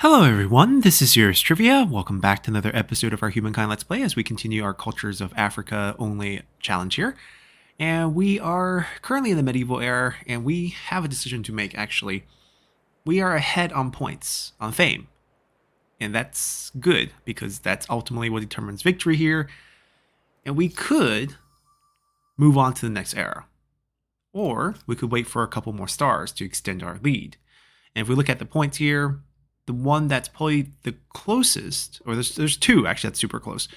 Hello everyone, this is Yours Trivia. Welcome back to another episode of our Humankind Let's Play as we continue our Cultures of Africa only challenge here. And we are currently in the medieval era, and we have a decision to make actually. We are ahead on points, on fame. And that's good, because that's ultimately what determines victory here. And we could move on to the next era. Or we could wait for a couple more stars to extend our lead. And if we look at the points here, the one that's probably the closest, or there's two actually that's super close.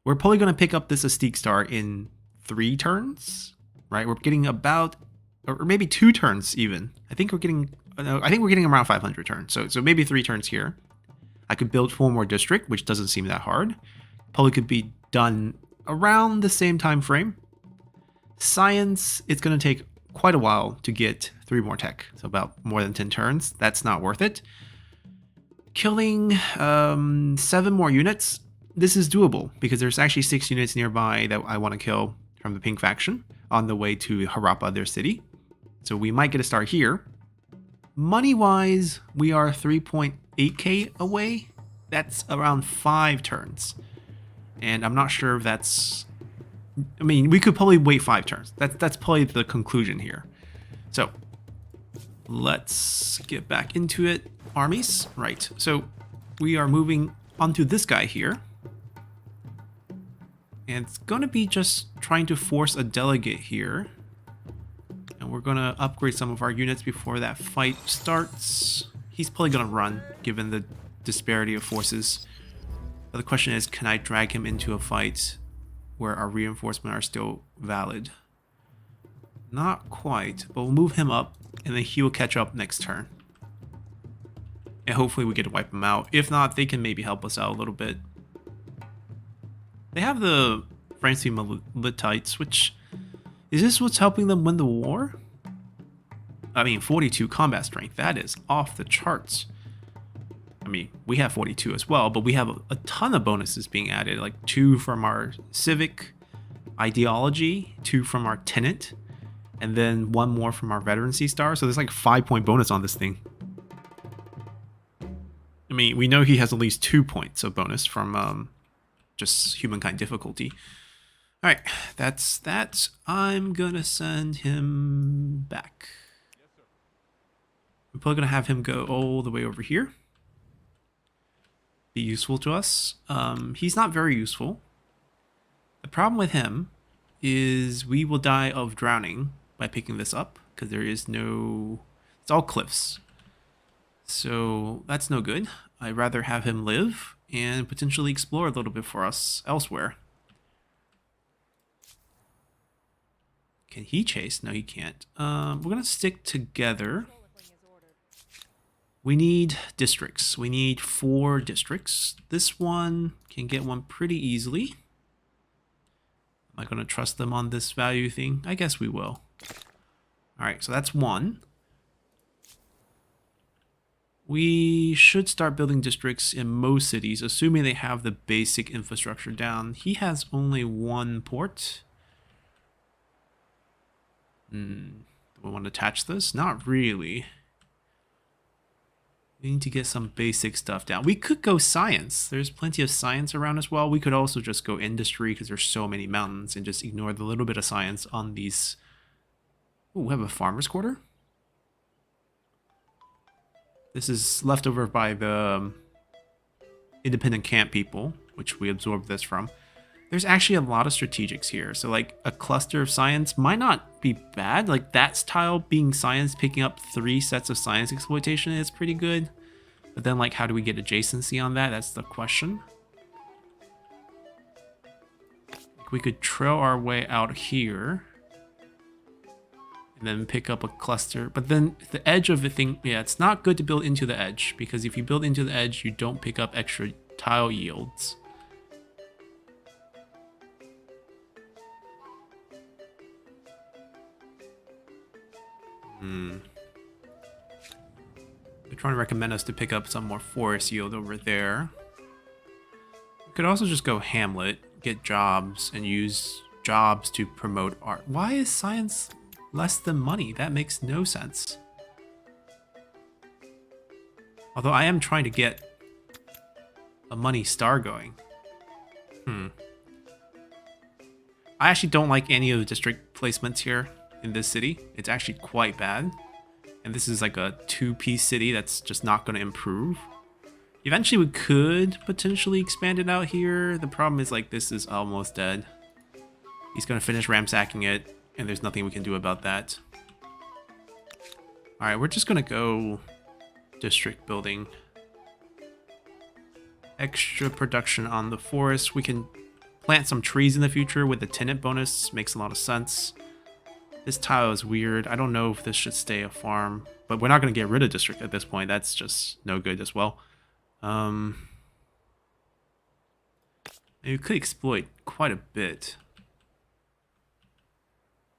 We're probably going to pick up this Astique star in 3 turns, right? We're getting about, or maybe 2 turns even. I think we're getting around 500 turns. So maybe 3 turns here. I could build 4 more district, which doesn't seem that hard. Probably could be done around the same time frame. Science, it's going to take quite a while to get 3 more tech, so about more than 10 turns. That's not worth it. Killing 7 more units, this is doable because there's actually 6 units nearby that I want to kill from the pink faction on the way to Harappa, their city. So we might get a start here. Money-wise, we are 3.8k away. That's around 5 turns. And I'm not sure if that's... I mean, we could probably wait 5 turns. That's probably the conclusion here. So, let's get back into it. Armies, right, so we are moving onto this guy here, and it's going to be just trying to force a delegate here, and we're going to upgrade some of our units before that fight starts. He's probably going to run given the disparity of forces, but the question is, can I drag him into a fight where our reinforcements are still valid? Not quite, but we'll move him up and then he will catch up next turn. And hopefully we get to wipe them out. If not, they can maybe help us out a little bit. They have the Francie Militites, which... Is this what's helping them win the war? I mean, 42 combat strength. That is off the charts. I mean, we have 42 as well, but we have a ton of bonuses being added. Like 2 from our civic ideology, 2 from our tenant, and then 1 more from our veterancy star. So there's like 5-point bonus on this thing. I mean, we know he has at least 2 points of bonus from just Humankind difficulty. Alright, that's that. I'm gonna send him back. We're probably gonna have him go all the way over here. Be useful to us. He's not very useful. The problem with him is we will die of drowning by picking this up, because there is no... It's all cliffs. So that's no good. I'd rather have him live and potentially explore a little bit for us elsewhere. Can he chase? No, he can't. We're going to stick together. We need districts. We need 4 districts. This one can get one pretty easily. Am I going to trust them on this value thing? I guess we will. Alright, so that's 1. We should start building districts in most cities, assuming they have the basic infrastructure down. He has only 1 port. Do we want to attach this? Not really. We need to get some basic stuff down. We could go science. There's plenty of science around as well. We could also just go industry because there's so many mountains and just ignore the little bit of science on these. Oh, we have a farmer's quarter. This is left over by the independent camp people, which we absorbed this from. There's actually a lot of strategics here. So like a cluster of science might not be bad. Like that style being science, picking up 3 sets of science exploitation is pretty good. But then like how do we get adjacency on that? That's the question. We could trail our way out here. And then pick up a cluster. But then the edge of the thing, yeah, it's not good to build into the edge. Because if you build into the edge, you don't pick up extra tile yields. They're trying to recommend us to pick up some more forest yield over there. We could also just go Hamlet, get jobs, and use jobs to promote art. Why is science less than money? That makes no sense. Although I am trying to get a money star going. I actually don't like any of the district placements here in this city. It's actually quite bad. And this is like a two-piece city that's just not going to improve. Eventually we could potentially expand it out here. The problem is like this is almost dead. He's going to finish ransacking it, and there's nothing we can do about that. Alright, we're just going to go district building. Extra production on the forest. We can plant some trees in the future with the tenant bonus. Makes a lot of sense. This tile is weird. I don't know if this should stay a farm, but we're not going to get rid of district at this point. That's just no good as well. You could exploit quite a bit.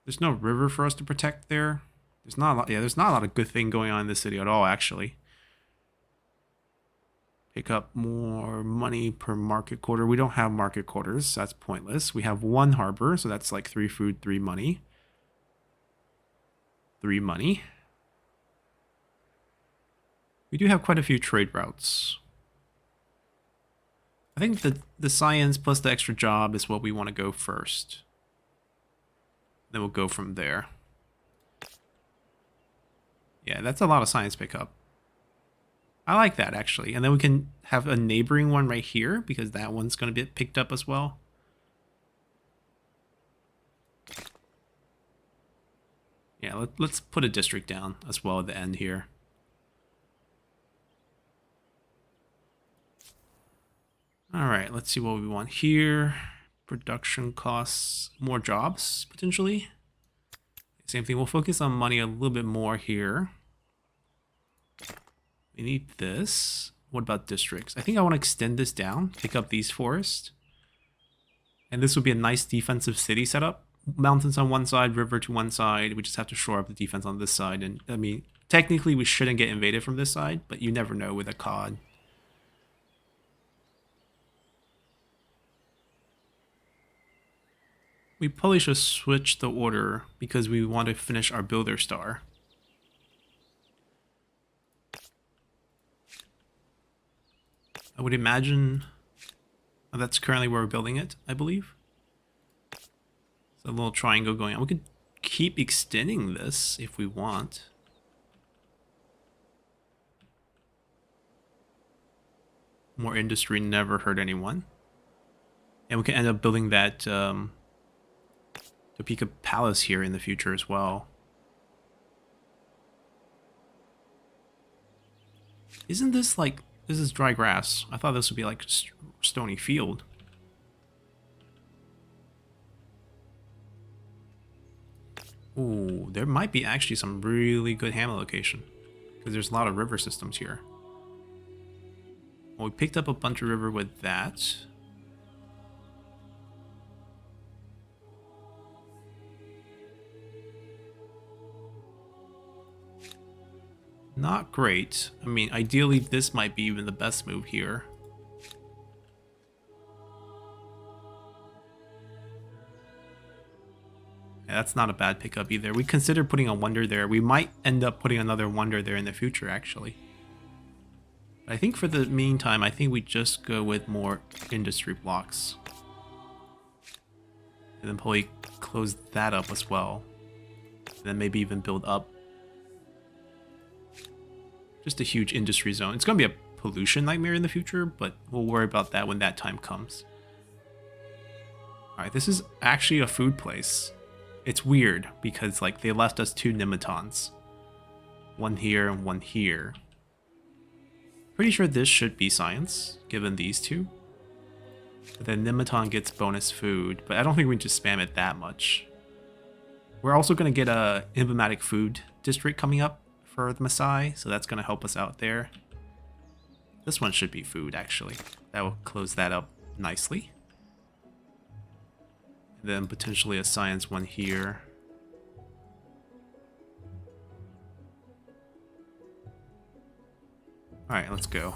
There's no river for us to protect there. There's not a lot. Yeah, there's not a lot of good thing going on in this city at all, actually. Pick up more money per market quarter. We don't have market quarters, so that's pointless. We have one harbor, so that's like 3 food, 3 money. 3 money. We do have quite a few trade routes. I think the science plus the extra job is what we want to go first. Then we'll go from there. Yeah, that's a lot of science pickup. I like that, actually. And then we can have a neighboring one right here, because that one's going to get picked up as well. Yeah, let's put a district down as well at the end here. Alright, let's see what we want here. Production costs, more jobs, potentially. Same thing, we'll focus on money a little bit more here. We need this. What about districts? I think I want to extend this down, pick up these forests. And this would be a nice defensive city setup. Mountains on one side, river to one side. We just have to shore up the defense on this side. And I mean, technically we shouldn't get invaded from this side, but you never know with a COD. We probably should switch the order because we want to finish our builder star. I would imagine that's currently where we're building it, I believe. A little triangle going on. We could keep extending this if we want. More industry never hurt anyone. And we can end up building that Topeka Palace here in the future as well. Isn't this like, this is dry grass? I thought this would be like stony field. Ooh, there might be actually some really good hamlet location, because there's a lot of river systems here. Well, we picked up a bunch of river with that. Not great. I mean, ideally this might be even the best move here. Yeah, that's not a bad pickup either. We considered putting a wonder there. We might end up putting another wonder there in the future, actually. But I think for the meantime, I think we just go with more industry blocks. And then probably close that up as well. And then maybe even build up. Just a huge industry zone. It's going to be a pollution nightmare in the future, but we'll worry about that when that time comes. Alright, this is actually a food place. It's weird because like they left us 2 nematons. One here and one here. Pretty sure this should be science, given these 2. But then nematon gets bonus food, but I don't think we can just spam it that much. We're also going to get a emblematic food district coming up for the Maasai, so that's going to help us out there. This one should be food, actually. That will close that up nicely. And then potentially a science one here. Alright, let's go.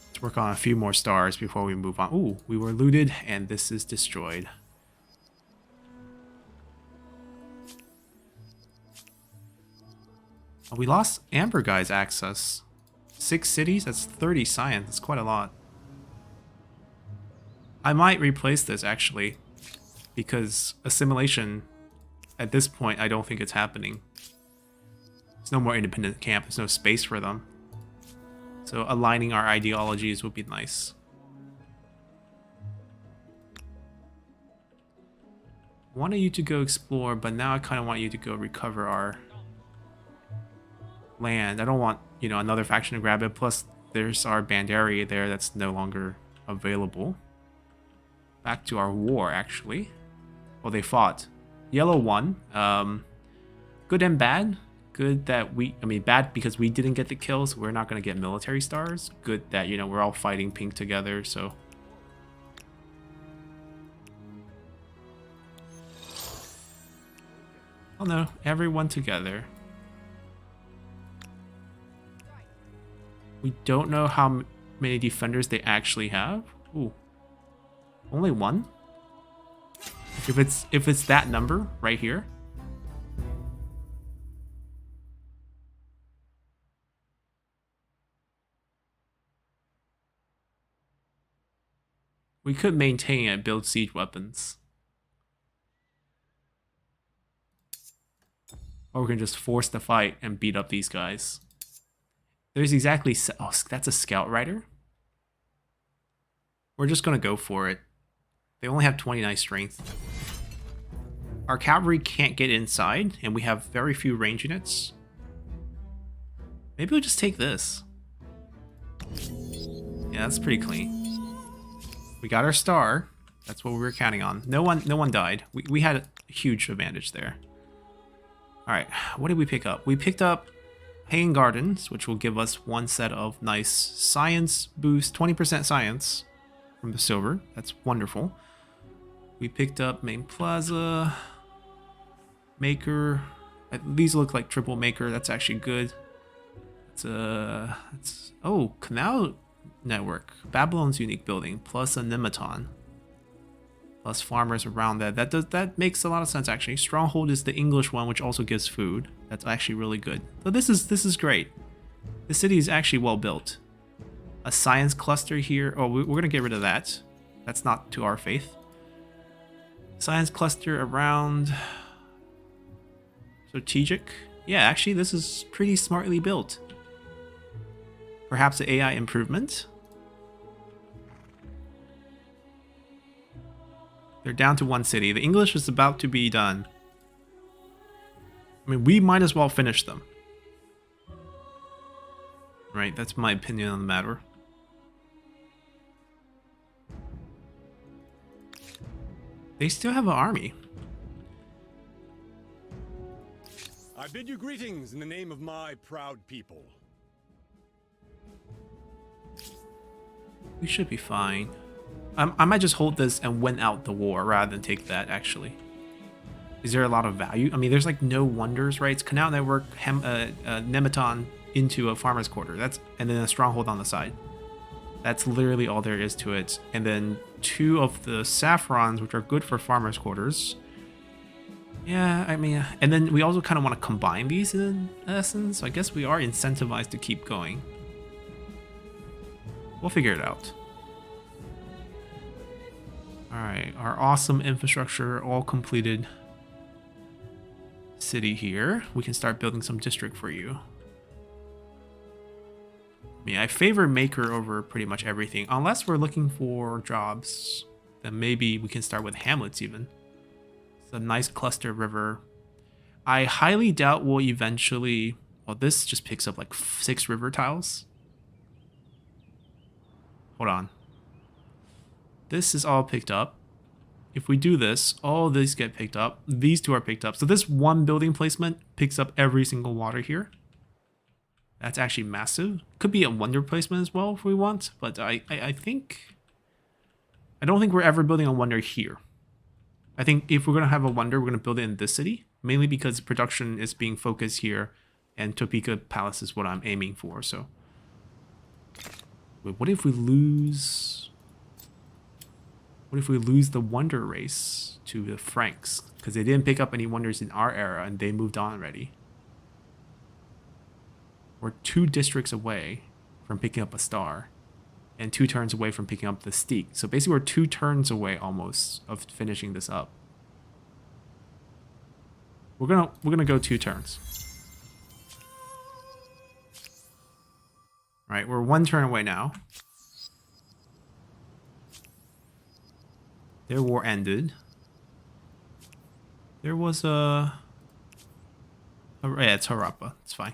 Let's work on a few more stars before we move on. Ooh, we were looted and this is destroyed. Oh, we lost Amber Guy's access. 6 cities? That's 30 science. That's quite a lot. I might replace this actually, because assimilation at this point I don't think it's happening. There's no more independent camp, there's no space for them. So aligning our ideologies would be nice. I wanted you to go explore, but now I kind of want you to go recover our land. I don't want, you know, another faction to grab it. Plus, there's our Bandari there that's no longer available. Back to our war, actually. Well, they fought. Yellow won. Good and bad. Good that bad because we didn't get the kills. We're not going to get military stars. Good that, you know, we're all fighting pink together, so... Oh no, everyone together. We don't know how many defenders they actually have. Ooh. Only one? If it's that number right here. We could maintain it, build siege weapons. Or we can just force the fight and beat up these guys. There's exactly... Oh, that's a scout rider? We're just going to go for it. They only have 29 strength. Our cavalry can't get inside, and we have very few range units. Maybe we'll just take this. Yeah, that's pretty clean. We got our star. That's what we were counting on. No one died. We had a huge advantage there. Alright, what did we pick up? We picked up Hanging Gardens, which will give us one set of nice science boost, 20% science from the silver. That's wonderful. We picked up Main Plaza, Maker. These look like triple Maker. That's actually good. Oh, Canal Network. Babylon's unique building, plus a Nematon. Plus farmers around that. That makes a lot of sense actually. Stronghold is the English one, which also gives food. That's actually really good. So this is great. The city is actually well built. A science cluster here. Oh, we're gonna get rid of that. That's not to our faith. Science cluster around. Strategic. Yeah, actually this is pretty smartly built. Perhaps the AI improvement. They're down to one city. The English is about to be done. I mean, we might as well finish them. Right, that's my opinion on the matter. They still have an army. I bid you greetings in the name of my proud people. We should be fine. I might just hold this and win out the war rather than take that, actually. Is there a lot of value? I mean, there's like no wonders, right? It's Canal Network, Nematon into a farmer's quarter. And then a stronghold on the side. That's literally all there is to it. And then 2 of the saffrons, which are good for farmer's quarters. Yeah, I mean, and then we also kind of want to combine these in essence. So I guess we are incentivized to keep going. We'll figure it out. Alright, our awesome infrastructure all completed. City here. We can start building some district for you. I mean, I favor Maker over pretty much everything. Unless we're looking for jobs, then maybe we can start with hamlets even. It's a nice cluster river. I highly doubt we'll eventually... Well, this just picks up like 6 river tiles. Hold on. This is all picked up. If we do this, all these get picked up. These 2 are picked up. So this one building placement picks up every single water here. That's actually massive. Could be a wonder placement as well if we want. But I think... I don't think we're ever building a wonder here. I think if we're going to have a wonder, we're going to build it in this city. Mainly because production is being focused here. And Topeka Palace is what I'm aiming for, so... Wait, what if we lose... What if we lose the wonder race to the Franks? Because they didn't pick up any wonders in our era and they moved on already. We're 2 districts away from picking up a star. and 2 turns away from picking up the steak. So basically we're 2 turns away almost of finishing this up. We're gonna go 2 turns. All right, we're 1 turn away now. Their war ended. There was yeah, it's Harappa. It's fine.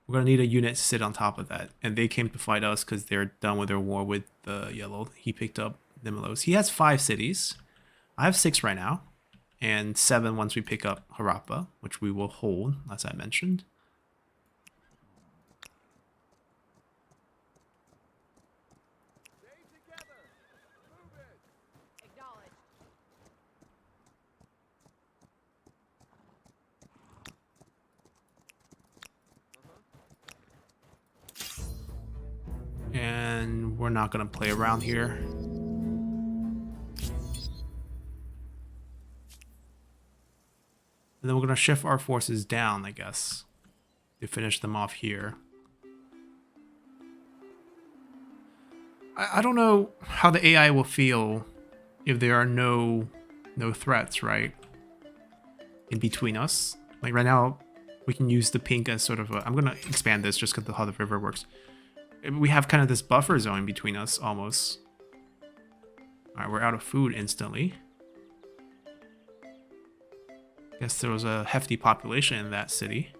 We're gonna need a unit to sit on top of that, and they came to fight us because they're done with their war with the yellow. He picked up Nimilos. He has 5 cities. I have 6 right now, and 7 once we pick up Harappa, which we will hold, as I mentioned. And we're not gonna play around here. And then we're gonna shift our forces down, I guess, to finish them off here. I don't know how the AI will feel if there are no threats, right, in between us. Like right now, we can use the pink as sort of a... I'm gonna expand this just because of how the river works. We have kind of this buffer zone between us, almost. Alright, we're out of food instantly. Guess there was a hefty population in that city.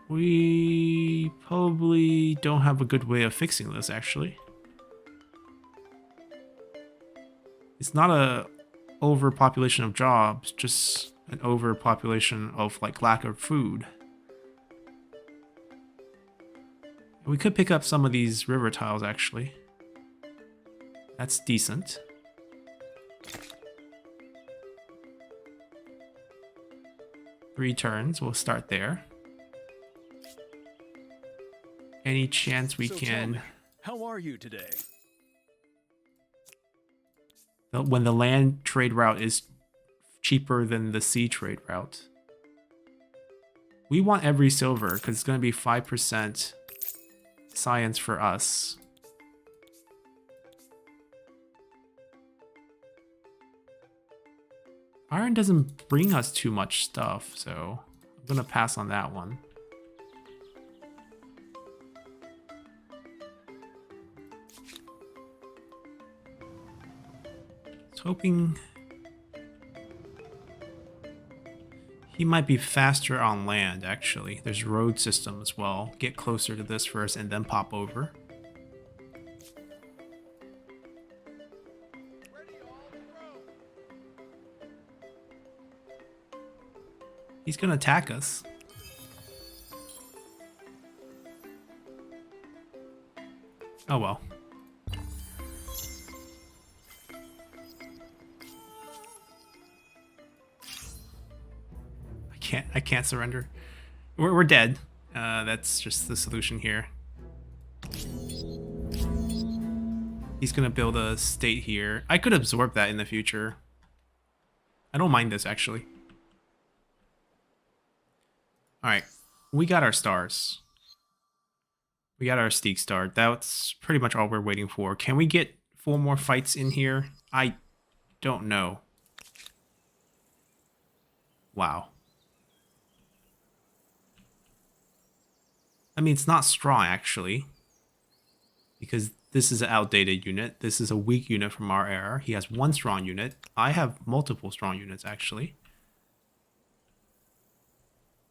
We probably don't have a good way of fixing this, actually. It's not a overpopulation of jobs, just an overpopulation of like lack of food. We could pick up some of these river tiles, actually. That's decent. Three turns, we'll start there. Any chance we can... How are you today? When the land trade route is cheaper than the sea trade route. We want every silver because it's going to be 5% science for us. Iron doesn't bring us too much stuff, so I'm going to pass on that one. Hoping he might be faster on land, actually. There's road system as well. Get closer to this first and then pop over. He's gonna attack us. Oh well. I can't surrender. We're dead. That's just the solution here. He's gonna build a state here. I could absorb that in the future. I don't mind this, actually. Alright, we got our stars. We got our Steak star. That's pretty much all we're waiting for. Can we get 4 more fights in here? I don't know. Wow. I mean, it's not strong, actually. Because this is an outdated unit. This is a weak unit from our era. He has 1 strong unit. I have multiple strong units, actually.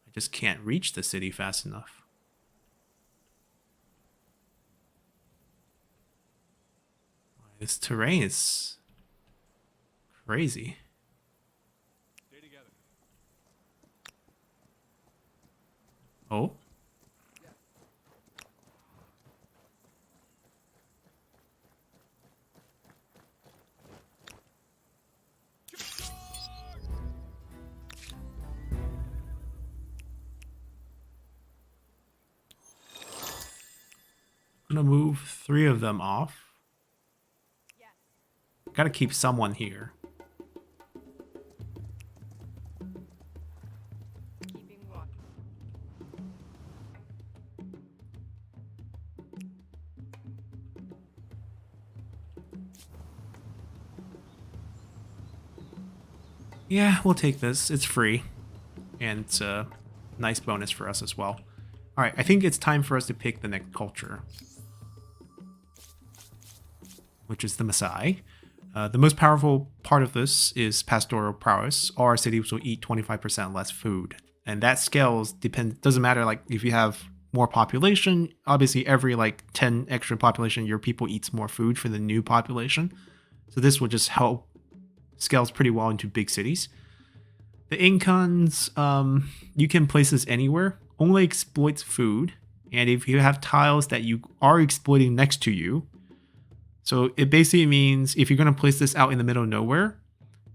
I just can't reach the city fast enough. This terrain is crazy. Oh? I'm gonna move 3 of them off. Gotta keep someone here. Yeah, we'll take this. It's free, and it's a nice bonus for us as well. All right, I think it's time for us to pick the next culture, which is the Maasai. The most powerful part of this is pastoral prowess. All our cities will eat 25% less food, and that scales depend. Doesn't matter like if you have more population. Obviously, every like 10 extra population, your people eats more food for the new population. So this will just help scales pretty well into big cities. The Incons, you can place this anywhere. Only exploits food, and if you have tiles that you are exploiting next to you, so it basically means if you're going to place this out in the middle of nowhere,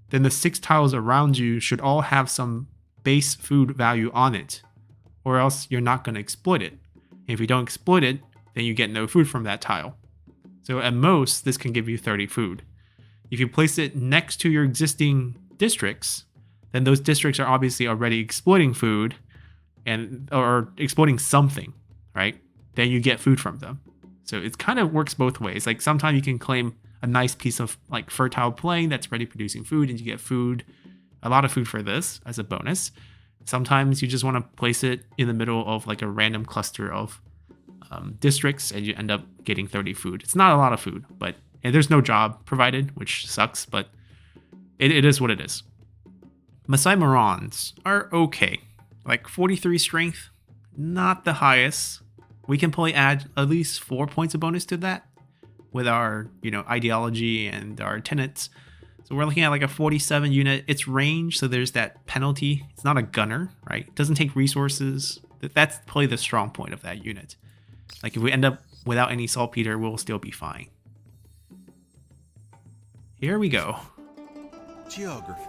then the 6 tiles around you should all have some base food value on it, or else you're not going to exploit it. And if you don't exploit it, then you get no food from that tile. So at most, this can give you 30 food. If you place it next to your existing districts, then those districts are obviously already exploiting food and or exploiting something, right? Then you get food from them. So it kind of works both ways. Like sometimes you can claim a nice piece of like fertile plain that's ready producing food, and you get food, a lot of food for this as a bonus. Sometimes you just want to place it in the middle of like a random cluster of districts, and you end up getting 30 food. It's not a lot of food, but and there's no job provided, which sucks, but it is what it is. Maasai Morons are okay. Like 43 strength, not the highest. We can probably add at least 4 points of bonus to that with our, ideology and our tenets. So we're looking at like a 47 unit. It's range, so there's that penalty. It's not a gunner, right? It doesn't take resources. That's probably the strong point of that unit. Like if we end up without any saltpeter, we'll still be fine. Here we go. Geography.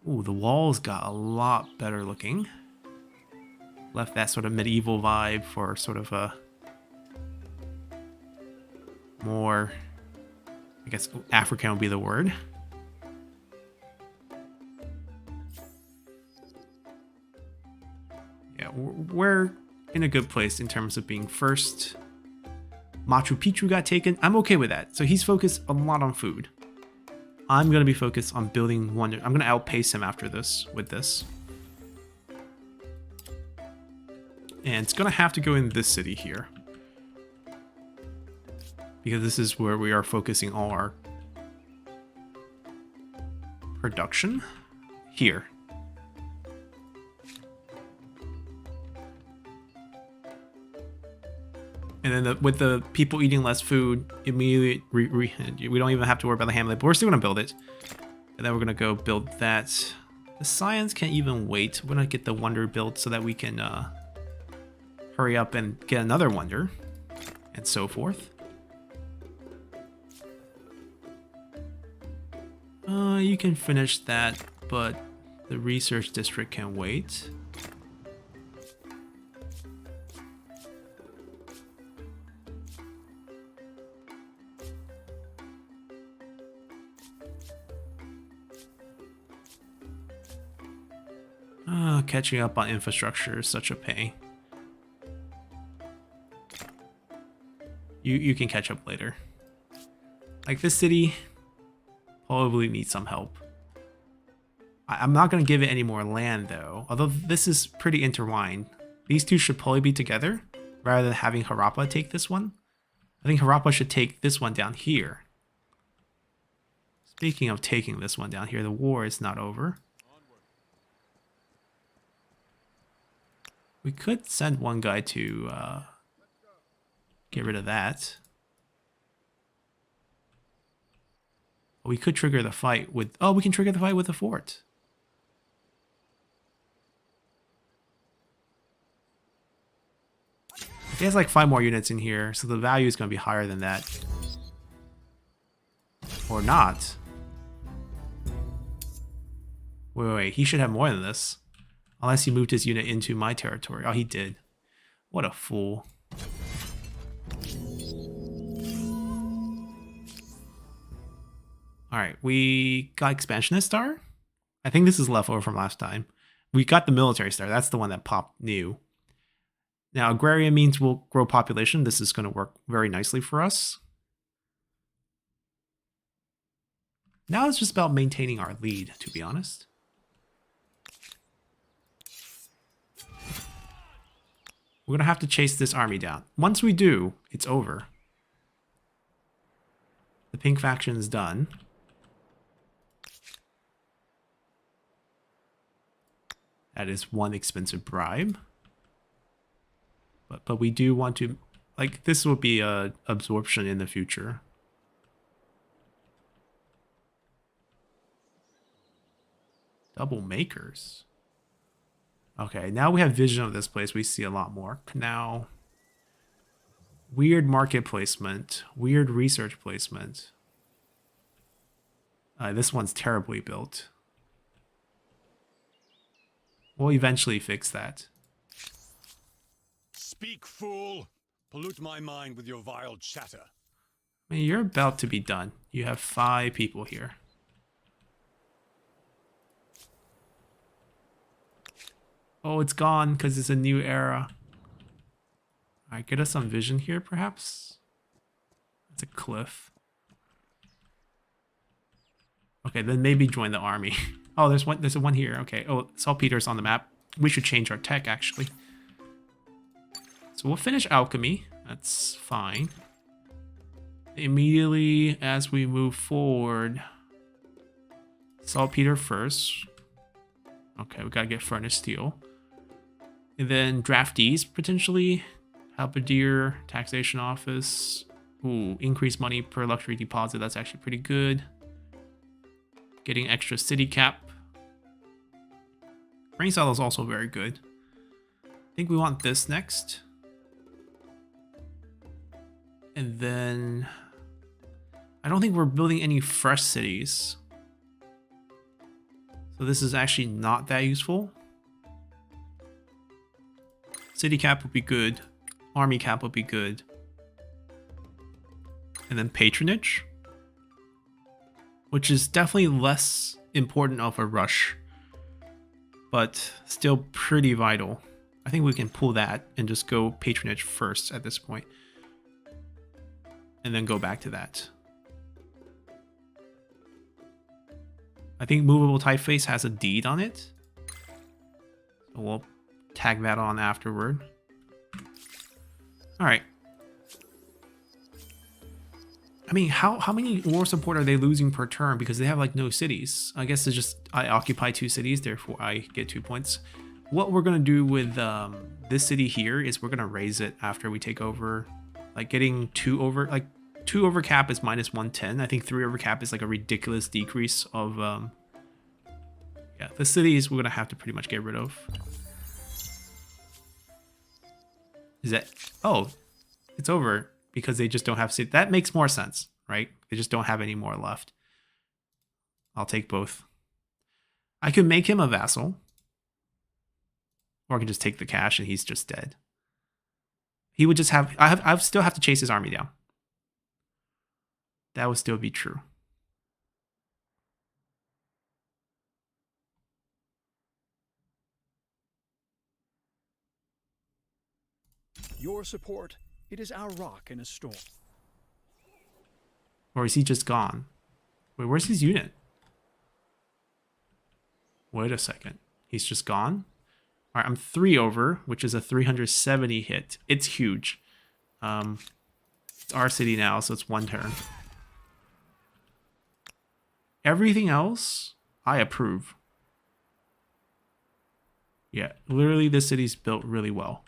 Ooh, the walls got a lot better looking. Left that sort of medieval vibe for sort of a more, I guess, African would be the word. Yeah, we're in a good place in terms of being first. Machu Picchu got taken. I'm okay with that. So he's focused a lot on food. I'm going to be focused on building wonder. I'm going to outpace him after this with this. And it's going to have to go in this city here, because this is where we are focusing all our production. Here. And then with the people eating less food, immediately we don't even have to worry about the hamlet, but we're still going to build it. And then we're going to go build that. The science can't even wait. We're going to get the wonder built so that we can hurry up and get another wonder, and so forth. You can finish that, but the research district can wait. Catching up on infrastructure is such a pain. You can catch up later. Like this city probably needs some help. I'm not going to give it any more land though, although this is pretty intertwined. These two should probably be together rather than having Harappa take this one. I think Harappa should take this one down here. Speaking of taking this one down here, the war is not over. We could send one guy to get rid of that. We could trigger the fight with... Oh, we can trigger the fight with the fort. He has like 5 more units in here, so the value is going to be higher than that. Or not. Wait, he should have more than this. Unless he moved his unit into my territory. Oh, he did. What a fool. Alright, we got Expansionist Star. I think this is leftover from last time. We got the Military Star. That's the one that popped new. Now, Agrarian means we'll grow population. This is going to work very nicely for us. Now it's just about maintaining our lead, to be honest. We're going to have to chase this army down. Once we do, it's over. The pink faction is done. That is one expensive bribe. But we do want to... Like, this will be a absorption in the future. Double makers. Okay, now we have vision of this place. We see a lot more. Canal. Weird market placement. Weird research placement. This one's terribly built. We'll eventually fix that. Speak, fool! Pollute my mind with your vile chatter. I mean, you're about to be done. You have 5 people here. Oh, it's gone because it's a new era. Alright, get us some vision here, perhaps? It's a cliff. Okay, then maybe join the army. Oh, there's a one here. Okay. Oh, saltpeter's on the map. We should change our tech, actually. So we'll finish alchemy. That's fine. Immediately as we move forward, saltpeter first. Okay, we gotta get furnace steel. And then draftees, potentially. Halberdier, taxation office. Ooh, increased money per luxury deposit. That's actually pretty good. Getting extra city cap. Grain silo is also very good. I think we want this next. And then... I don't think we're building any fresh cities. So this is actually not that useful. City cap would be good. Army cap would be good. And then patronage, which is definitely less important of a rush, but still pretty vital. I think we can pull that and just go patronage first at this point. And then go back to that. I think movable typeface has a deed on it. So we'll tag that on afterward. Alright. I mean, how many war support are they losing per turn? Because they have like no cities. I guess it's just I occupy 2 cities, therefore I get 2 points. What we're gonna do with this city here is we're gonna raise it after we take over. Like getting 2 over, like 2 over cap is minus 110. I think 3 over cap is like a ridiculous decrease of yeah, the cities we're gonna have to pretty much get rid of. Is that... Oh, it's over because they just don't have city. That makes more sense, right? They just don't have any more left. I'll take both. I could make him a vassal. Or I can just take the cash and he's just dead. He would just have... I still have to chase his army down. That would still be true. Your support, it is our rock in a storm. Or is he just gone? Wait, where's his unit? Wait a second. He's just gone? Alright, I'm 3 over, which is a 370 hit. It's huge. It's our city now, so it's 1 turn. Everything else, I approve. Yeah, literally this city's built really well.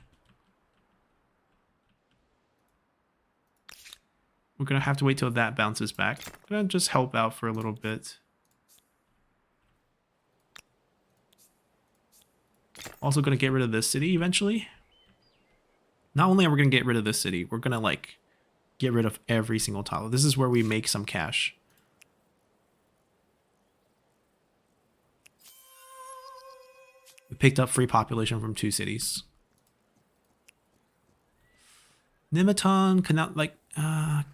We're going to have to wait till that bounces back. I'm going to just help out for a little bit. Also going to get rid of this city eventually. Not only are we going to get rid of this city, we're going to like get rid of every single tile. This is where we make some cash. We picked up free population from 2 cities. Nematon, Canal, like,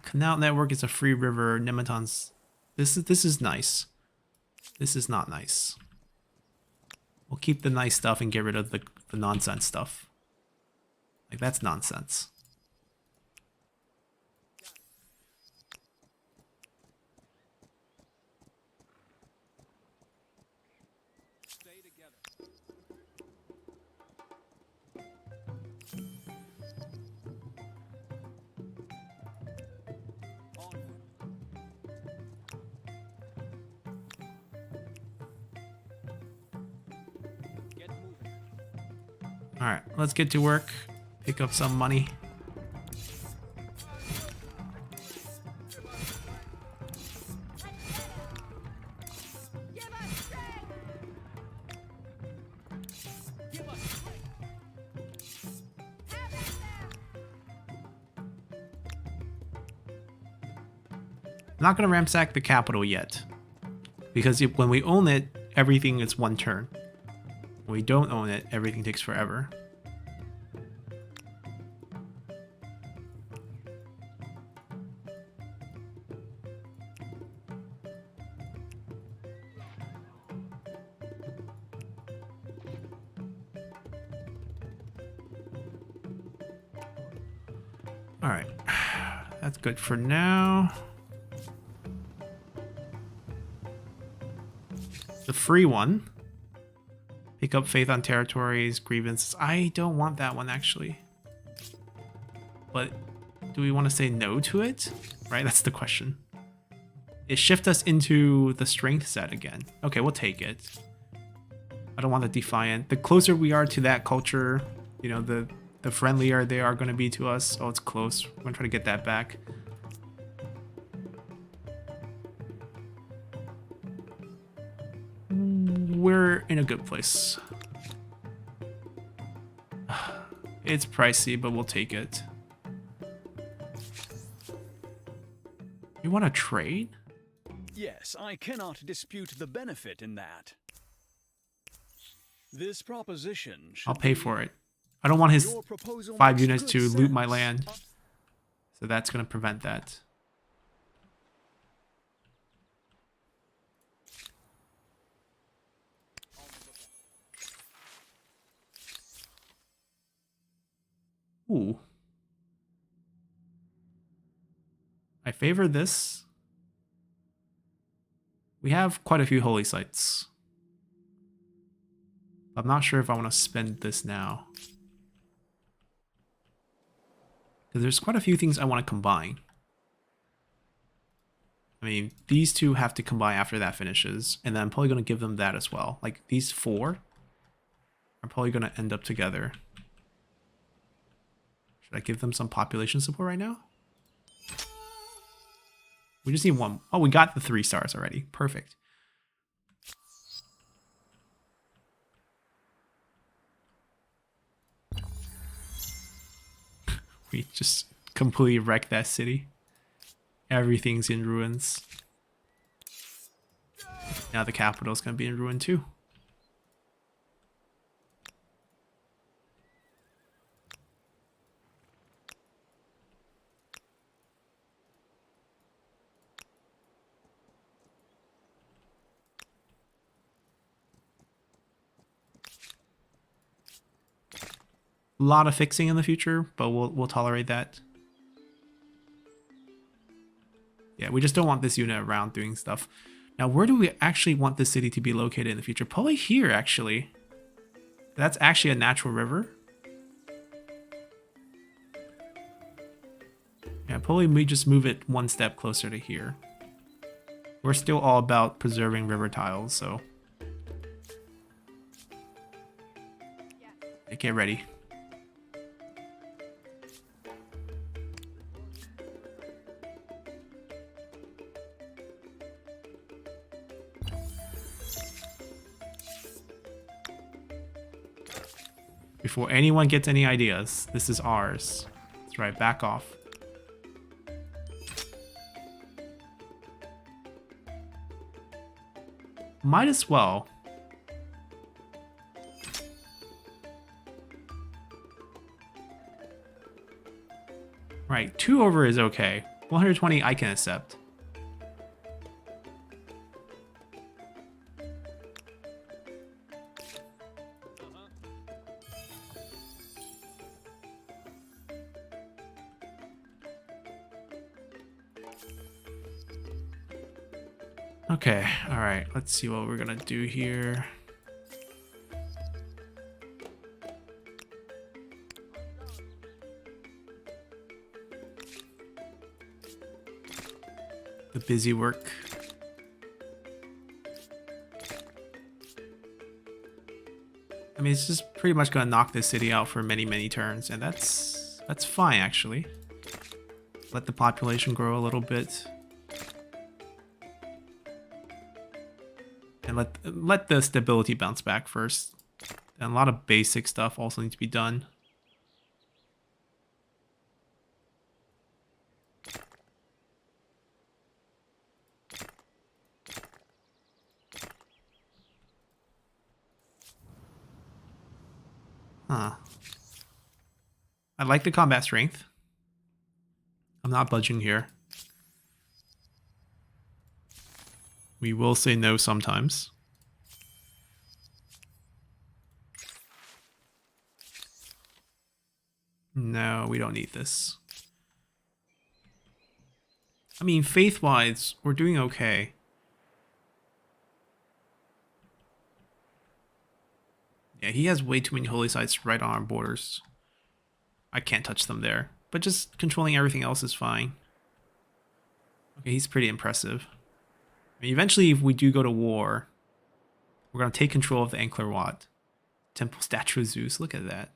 Canal Network is a free river. Nematon's... This is nice. This is not nice. We'll keep the nice stuff and get rid of the nonsense stuff. Like, that's nonsense. All right, let's get to work. Pick up some money. I'm not going to ransack the capital yet, because when we own it, everything is one turn. When we don't own it, everything takes forever. All right, that's good for now. The free one. Pick up faith on territories, grievances. I don't want that one actually. But do we want to say no to it? Right, that's the question. It shifts us into the strength set again. Okay, we'll take it. I don't want the defiant. The closer we are to that culture, you know, the friendlier they are going to be to us. Oh, it's close. We're going to try to get that back. We're in a good place. It's pricey, but we'll take it. You want to trade? Yes, I cannot dispute the benefit in that. This proposition should I'll pay be- for it. I don't want his Your proposal 5 makes units good to loot my sense. land. So that's going to prevent that. Ooh. I favor this. We have quite a few holy sites. I'm not sure if I want to spend this now. Because there's quite a few things I want to combine. I mean, these two have to combine after that finishes. And then I'm probably going to give them that as well. Like, these 4 are probably going to end up together. Should I give them some population support right now? We just need 1. Oh, we got the 3 stars already. Perfect. We just completely wrecked that city. Everything's in ruins. Now the capital's gonna be in ruin too. A lot of fixing in the future, but we'll tolerate that. Yeah, we just don't want this unit around doing stuff. Now, where do we actually want this city to be located in the future? Probably here, actually. That's actually a natural river. Yeah, probably we just move it 1 step closer to here. We're still all about preserving river tiles, so... Get ready. Before anyone gets any ideas, this is ours. That's right, back off. Might as well. Right, 2 over is okay. 120 I can accept. Okay, alright, let's see what we're gonna do here. the busy work. I mean, it's just pretty much gonna knock this city out for many turns, and that's fine actually. Let the population grow a little bit, and let the stability bounce back first. And a lot of basic stuff also needs to be done. Huh. I like the combat strength. I'm not budging here. We will say no sometimes. No, we don't need this. I mean, faith-wise, we're doing okay. Yeah, he has way too many holy sites right on our borders. I can't touch them there. But just controlling everything else is fine. Okay, he's pretty impressive. I mean, eventually, if we do go to war, we're going to take control of the Angkor Wat. Temple Statue of Zeus. Look at that.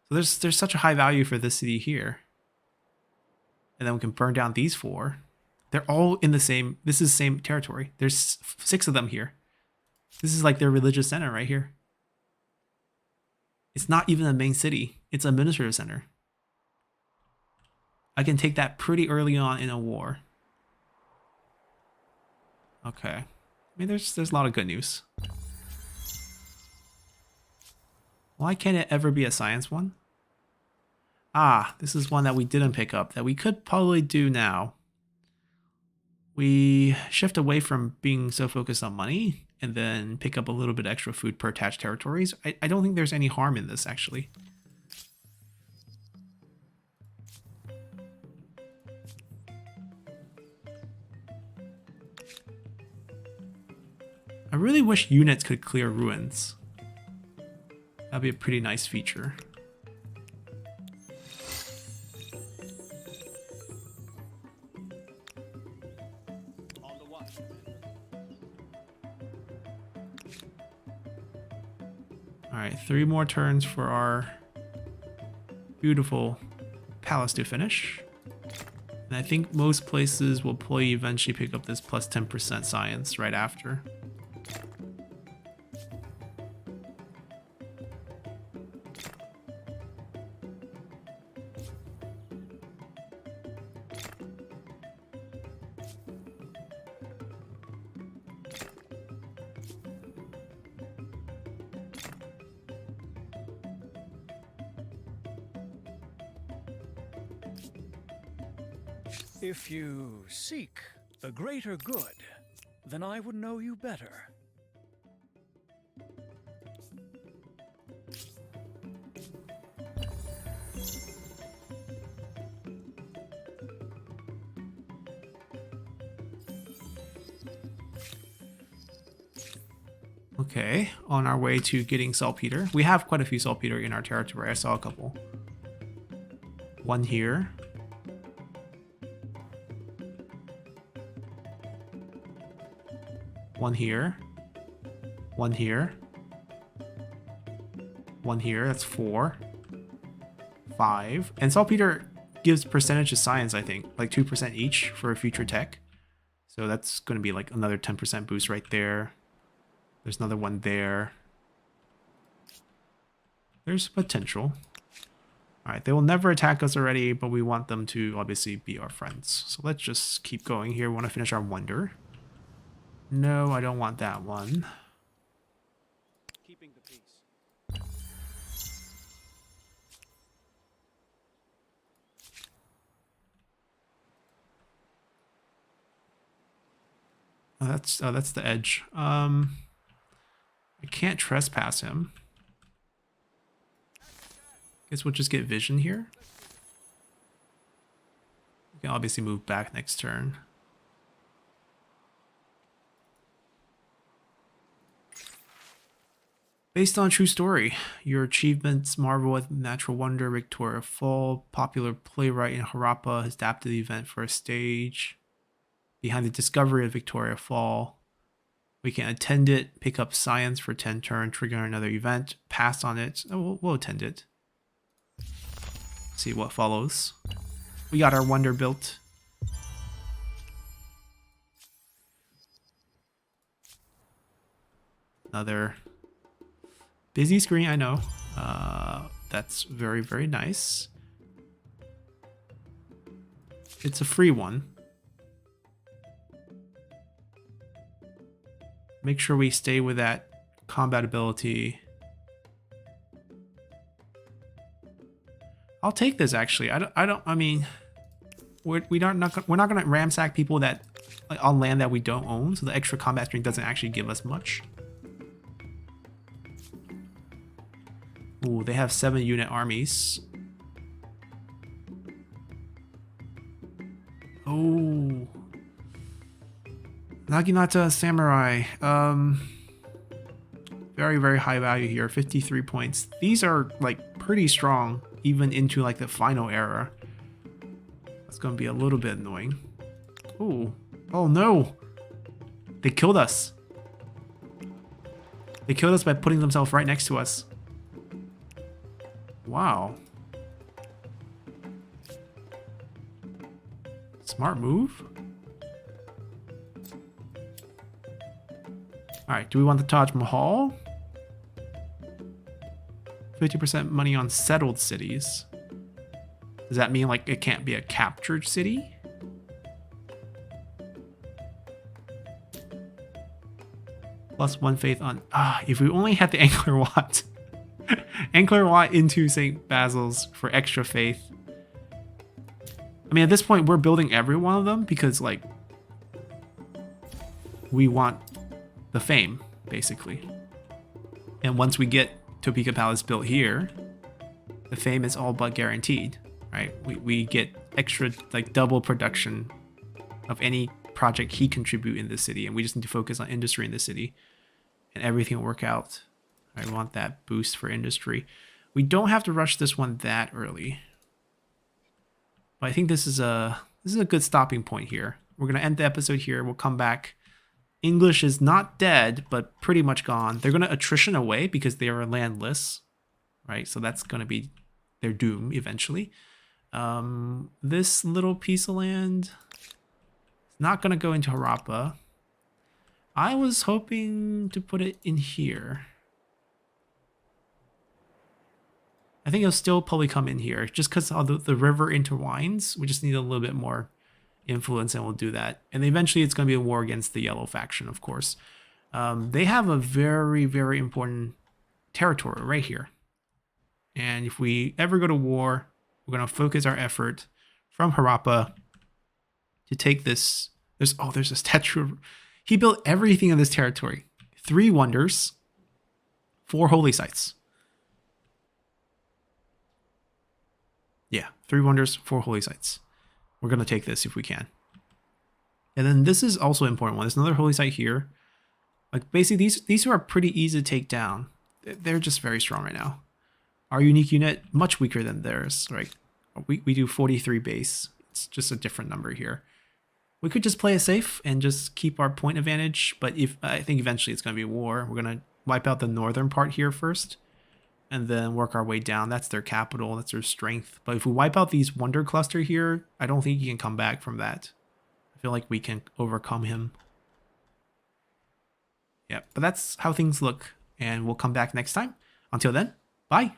So there's such a high value for this city here. And then we can burn down these 4. They're all in the same... This is the same territory. There's 6 of them here. This is like their religious center right here. It's not even a main city. It's an administrative center. I can take that pretty early on in a war. Okay. I mean, there's a lot of good news. Why can't it ever be a science one? Ah, this is one that we didn't pick up that we could probably do now. We shift away from being so focused on money and then pick up a little bit extra food per attached territories. I don't think there's any harm in this, actually. I really wish units could clear ruins. That'd be a pretty nice feature. Alright, 3 more turns for our beautiful palace to finish. And I think most places will probably eventually pick up this plus 10% science right after. If you seek the greater good, then I would know you better. Okay, on our way to getting saltpeter. We have quite a few saltpeter in our territory. I saw a couple. One here. One here. One here. One here. That's 4. 5. And saltpeter gives percentage of science, I think. Like 2% each for a future tech. So that's going to be like another 10% boost right there. There's another one there. There's potential. Alright, they will never attack us already, but we want them to obviously be our friends. So let's just keep going here. We want to finish our wonder. No, I don't want that one. Keeping the peace. Oh, that's the edge. I can't trespass him. Guess we'll just get vision here. We can obviously move back next turn. Based on true story, your achievements marvel at natural wonder. Victoria Fall, popular playwright in Harappa, has adapted the event for a stage. behind the discovery of Victoria Fall. We can attend it, pick up science for 10 turn, trigger another event, pass on it. Oh, we'll attend it. See what follows. We got our wonder built. Another busy screen, I know. That's very, very nice. It's a free one. Make sure we stay with that combat ability. I'll take this actually. I mean, we're not gonna ramsack people that like, on land that we don't own, so the extra combat strength doesn't actually give us much. Ooh, they have 7 unit armies. Oh. Naginata Samurai. Very, very high value here. 53 points. These are like pretty strong, even into like the final era. That's gonna be a little bit annoying. Ooh. Oh no! They killed us. They killed us by putting themselves right next to us. Wow. Smart move. Alright, do we want the Taj Mahal? 50% money on settled cities. Does that mean like it can't be a captured city? Plus 1 faith on... if we only had the Angler Wat. Angler Wat into St. Basil's for extra faith. I mean, at this point, we're building every one of them because, like, we want the fame, basically. And once we get Topeka Palace built here, the fame is all but guaranteed, right? We get extra, like, double production of any project he contribute in the city, and we just need to focus on industry in the city, and everything will work out. I want that boost for industry. We don't have to rush this one that early. But I think this is a good stopping point here. We're gonna end the episode here. We'll come back. English is not dead, but pretty much gone. They're gonna attrition away because they are landless, right? So that's gonna be their doom eventually. This little piece of land is not gonna go into Harappa. I was hoping to put it in here. I think it'll still probably come in here just because the river intertwines. We just need a little bit more influence and we'll do that. And eventually it's going to be a war against the yellow faction, of course. They have a very, very important territory right here. And if we ever go to war, we're going to focus our effort from Harappa to take this. There's a statue of... He built everything in this territory. 3 wonders, 4 holy sites. Yeah, 3 wonders, 4 holy sites. We're going to take this if we can. And then this is also an important one. There's another holy site here. Like basically these are pretty easy to take down. They're just very strong right now. Our unique unit, much weaker than theirs, right? We do 43 base. It's just a different number here. We could just play it safe and just keep our point advantage. But I think eventually it's going to be war. We're going to wipe out the northern part here first. And then work our way down. That's their capital. That's their strength. But if we wipe out these wonder cluster here, I don't think he can come back from that. I feel like we can overcome him. Yeah, but that's how things look. And we'll come back next time. Until then, bye.